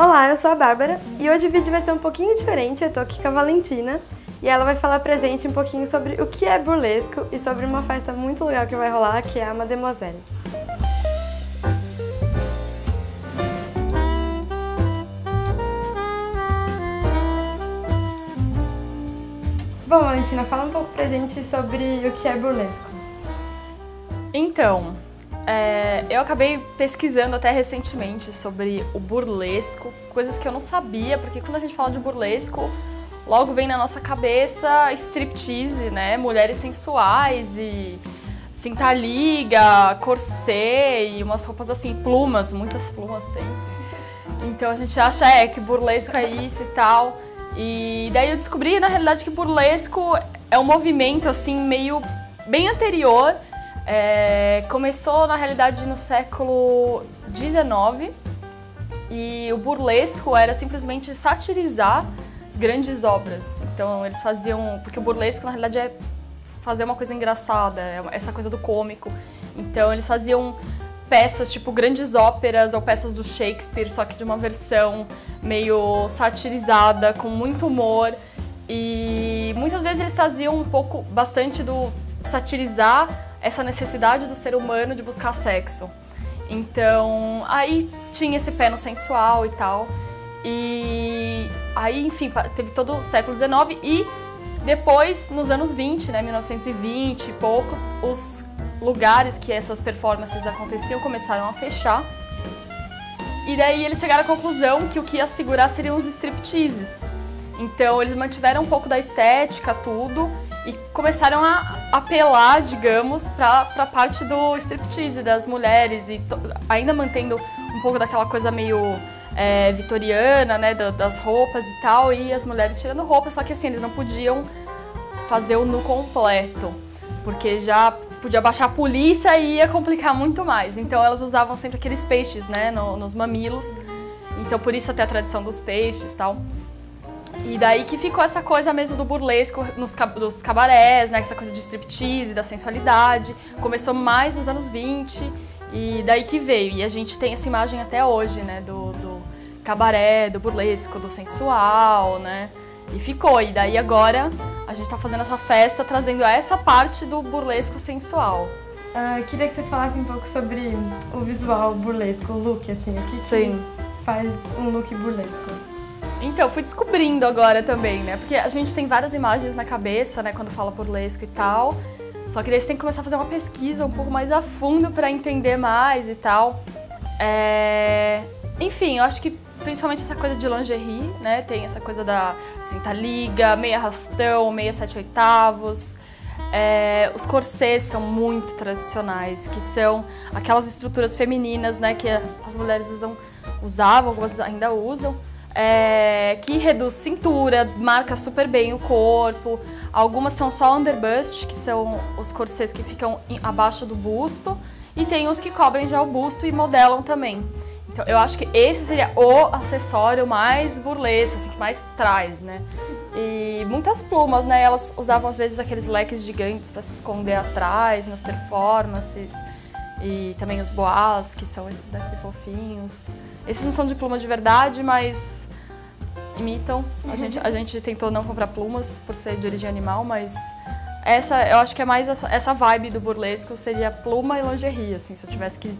Olá, eu sou a Bárbara e hoje o vídeo vai ser um pouquinho diferente. Eu tô aqui com a Valentina e ela vai falar pra gente um pouquinho sobre o que é burlesco e sobre uma festa muito legal que vai rolar, que é a Mademoiselle. Bom, Valentina, fala um pouco pra gente sobre o que é burlesco. Então, eu acabei pesquisando até recentemente sobre o burlesco, coisas que eu não sabia, porque quando a gente fala de burlesco, logo vem na nossa cabeça striptease, né? Mulheres sensuais e cinta-liga, corset e umas roupas assim, plumas, muitas plumas sempre. Então a gente acha que burlesco é isso e tal. E daí eu descobri, na realidade, que burlesco é um movimento assim meio bem anterior. Começou, na realidade, no século XIX e o burlesco era simplesmente satirizar grandes obras. Então eles faziam... Porque o burlesco, na realidade, é fazer uma coisa engraçada, é essa coisa do cômico. Então eles faziam peças tipo grandes óperas ou peças do Shakespeare, só que de uma versão meio satirizada, com muito humor. E muitas vezes eles traziam bastante do satirizar essa necessidade do ser humano de buscar sexo. Então, aí tinha esse pé no sensual e tal. E aí, enfim, teve todo o século XIX e depois, nos anos 20, né, 1920 e poucos, os lugares que essas performances aconteciam começaram a fechar. E daí eles chegaram à conclusão que o que ia segurar seriam os stripteases. Então, eles mantiveram um pouco da estética, tudo, e começaram a apelar, digamos, para a parte do striptease, das mulheres, e ainda mantendo um pouco daquela coisa meio vitoriana, né, das roupas e tal, e as mulheres tirando roupa, só que assim, eles não podiam fazer o nu completo, porque já podia baixar a polícia e ia complicar muito mais. Então elas usavam sempre aqueles peixes, né, nos mamilos, então por isso até a tradição dos peixes e tal. E daí que ficou essa coisa mesmo do burlesco dos cabarés, né? Essa coisa de striptease, da sensualidade. Começou mais nos anos 20 e daí que veio. E a gente tem essa imagem até hoje, né? Do cabaré, do burlesco, do sensual, né? E ficou. E daí agora a gente tá fazendo essa festa trazendo essa parte do burlesco sensual. Queria que você falasse um pouco sobre o visual burlesco, o look, assim. O que faz um look burlesco? Então, fui descobrindo agora também, né? Porque a gente tem várias imagens na cabeça, né? Quando fala burlesco e tal. Só que daí você tem que começar a fazer uma pesquisa um pouco mais a fundo pra entender mais e tal. Enfim, eu acho que principalmente essa coisa de lingerie, né? Tem essa coisa da cinta-liga, meia arrastão, meia 7/8. Os corsês são muito tradicionais, que são aquelas estruturas femininas, né? Que as mulheres usavam, algumas ainda usam. Que reduz cintura, marca super bem o corpo. Algumas são só underbust, que são os corsês que ficam abaixo do busto, e tem os que cobrem já o busto e modelam também. Então eu acho que esse seria o acessório mais burlesco, assim, que mais traz, né? E muitas plumas, né? Elas usavam às vezes aqueles leques gigantes para se esconder atrás nas performances. E também os boás, que são esses daqui fofinhos. Esses não são de pluma de verdade, mas imitam. A gente tentou não comprar plumas por ser de origem animal, mas eu acho que é mais essa vibe do burlesco, seria pluma e lingerie, assim, se eu tivesse que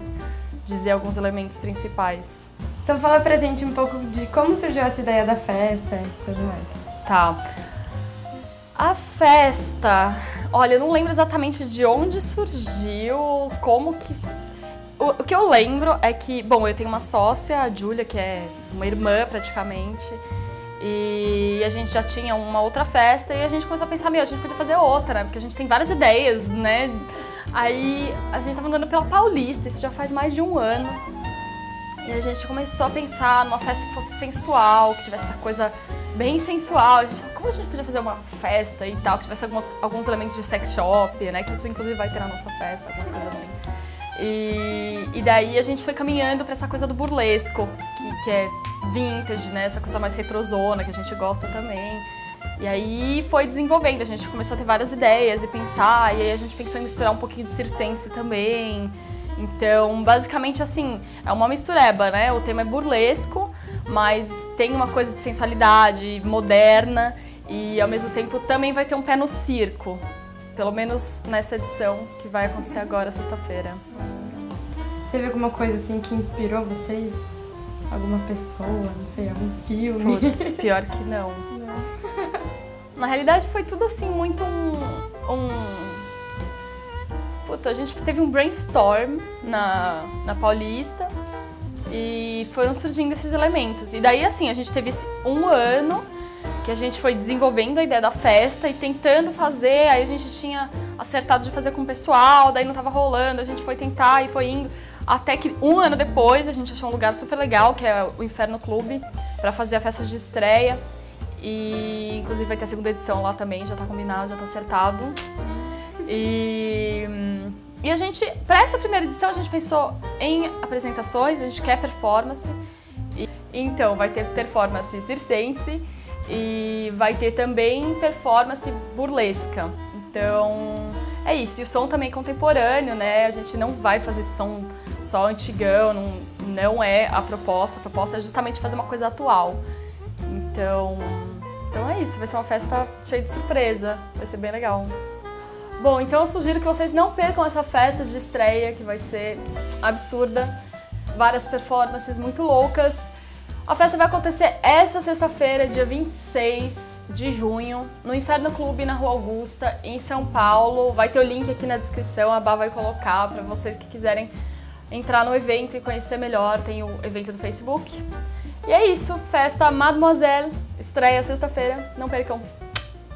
dizer alguns elementos principais. Então fala pra gente um pouco de como surgiu essa ideia da festa e tudo mais. Tá. A festa... Olha, eu não lembro exatamente de onde surgiu, como que... O que eu lembro é que, bom, eu tenho uma sócia, a Júlia, que é uma irmã praticamente, e a gente já tinha uma outra festa e a gente começou a pensar, a gente podia fazer outra, né? Porque a gente tem várias ideias, né? Aí a gente tava andando pela Paulista, isso já faz mais de um ano, e a gente começou a pensar numa festa que fosse sensual, que tivesse essa coisa bem sensual. A gente falou, como a gente podia fazer uma festa e tal, que tivesse alguns elementos de sex shop, né? Que isso inclusive vai ter na nossa festa, algumas coisas assim. E daí a gente foi caminhando pra essa coisa do burlesco, que é vintage, né? Essa coisa mais retrozona, que a gente gosta também. E aí foi desenvolvendo, a gente começou a ter várias ideias e pensar, e aí a gente pensou em misturar um pouquinho de circense também. Então, basicamente assim, é uma mistureba, né? O tema é burlesco, mas tem uma coisa de sensualidade moderna e ao mesmo tempo também vai ter um pé no circo, pelo menos nessa edição que vai acontecer agora, sexta-feira. Teve alguma coisa assim que inspirou vocês? Alguma pessoa, não sei, algum filme? Putz, pior que não. Na realidade foi tudo assim muito Puta, a gente teve um brainstorm na Paulista e foram surgindo esses elementos. E daí assim, a gente teve esse um ano que a gente foi desenvolvendo a ideia da festa e tentando fazer, aí a gente tinha acertado de fazer com o pessoal, daí não tava rolando, a gente foi tentar e foi indo. Até que um ano depois a gente achou um lugar super legal, que é o Inferno Clube, pra fazer a festa de estreia. E inclusive vai ter a segunda edição lá também, já tá combinado, já tá acertado. E a gente, pra essa primeira edição, a gente pensou em apresentações, a gente quer performance. Então vai ter performance circense e vai ter também performance burlesca. Então é isso, e o som também é contemporâneo, né? A gente não vai fazer som só antigão, não é a proposta é justamente fazer uma coisa atual. Então é isso, vai ser uma festa cheia de surpresa, vai ser bem legal. Bom, então eu sugiro que vocês não percam essa festa de estreia, que vai ser absurda, várias performances muito loucas. A festa vai acontecer essa sexta-feira, dia 26 de junho, no Inferno Clube, na Rua Augusta, em São Paulo. Vai ter o link aqui na descrição, a Bá vai colocar para vocês que quiserem entrar no evento e conhecer melhor, tem o evento do Facebook. E é isso, festa Mademoiselle, estreia sexta-feira, não percam!